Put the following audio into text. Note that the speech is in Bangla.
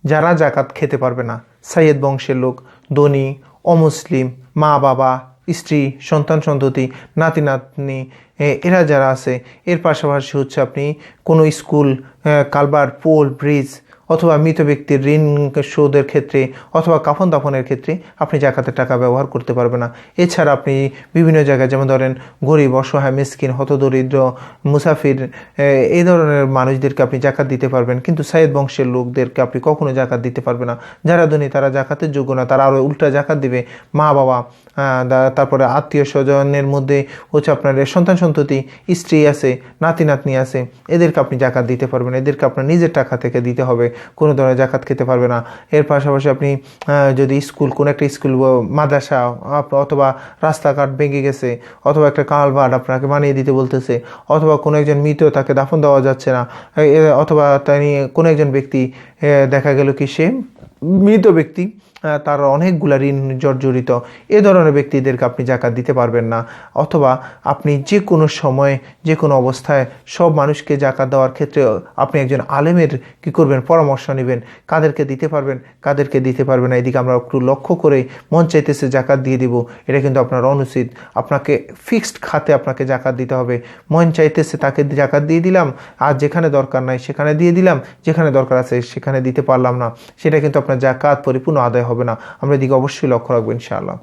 যারা জাকাত খেতে পারবে না, সাইয়েদ বংশের লোক, ধনী, অমুসলিম, মা বাবা, স্ত্রী, সন্তান সন্ততি, নাতি নাতনি, এরা যারা আছে, এর পাশাপাশি হচ্ছে আপনি কোনো স্কুল, কালভার্ট, পোল, ব্রিজ অথবা মৃত ব্যক্তির ঋণ শোধের ক্ষেত্রে অথবা কাফন দাফনের ক্ষেত্রে আপনি জাকাতের টাকা ব্যবহার করতে পারবেন না। এছাড়া আপনি বিভিন্ন জায়গায়, যেমন ধরেন গরিব, অসহায়, মিসকিন, হতদরিদ্র, মুসাফির, এই ধরনের মানুষদেরকে আপনি জাকাত দিতে পারবেন, কিন্তু সাইয়েদ বংশের লোকদেরকে আপনি কখনো জাকাত দিতে পারবেন না। যারা ধনী তারা জাকাতের যোগ্য না, তারা আরও উল্টা জাকাত দিবে। মা বাবা, তারপরে আত্মীয় স্বজনের মধ্যে হচ্ছে আপনার সন্তান সন্ততি, স্ত্রী আছে, নাতি নাতনি আছে, এদেরকে আপনি জাকাত দিতে পারবেন, এদেরকে আপনার নিজের টাকা থেকে দিতে হবে, কোনো ধরনের জাকাত খেতে পারবে না। এর পাশাপাশি আপনি যদি স্কুল, কোনো একটা স্কুল, মাদ্রাসা অথবা রাস্তাঘাট ভেঙে গেছে, অথবা একটা কালভার্ট আপনাকে বানিয়ে দিতে বলতেছে, অথবা কোনো একজন মৃত, তাকে দাফন দেওয়া যাচ্ছে না, অথবা তিনি কোনো একজন ব্যক্তি দেখা গেল কি সে মৃত ব্যক্তি, তার অনেকগুলা ঋণ জর্জরিত, এ ধরনের ব্যক্তিদেরকে আপনি জাকাত দিতে পারবেন না। অথবা আপনি যে কোনো সময়, যে কোনো অবস্থায় সব মানুষকে জাকাত দেওয়ার ক্ষেত্রে আপনি একজন আলেমের কী করবেন, পরামর্শ নেবেন, কাদেরকে দিতে পারবেন, কাদেরকে দিতে পারবেন না। এদিকে আমরা একটু লক্ষ্য করে মন চাইতেছে জাকাত দিয়ে দিব, এটা কিন্তু আপনার অনুচিত। আপনাকে ফিক্সড খাতে আপনাকে জাকাত দিতে হবে। মন চাইতেছে তাকে জাকাত দিয়ে দিলাম, আর যেখানে দরকার নাই সেখানে দিয়ে দিলাম, যেখানে দরকার আছে সেখানে দিতে পারলাম না, সেটা কিন্তু আপনার জাকাত পরিপূর্ণ আদায় হবে না। আমরা এদিকে অবশ্যই লক্ষ্য রাখবো ইনশাআল্লাহ।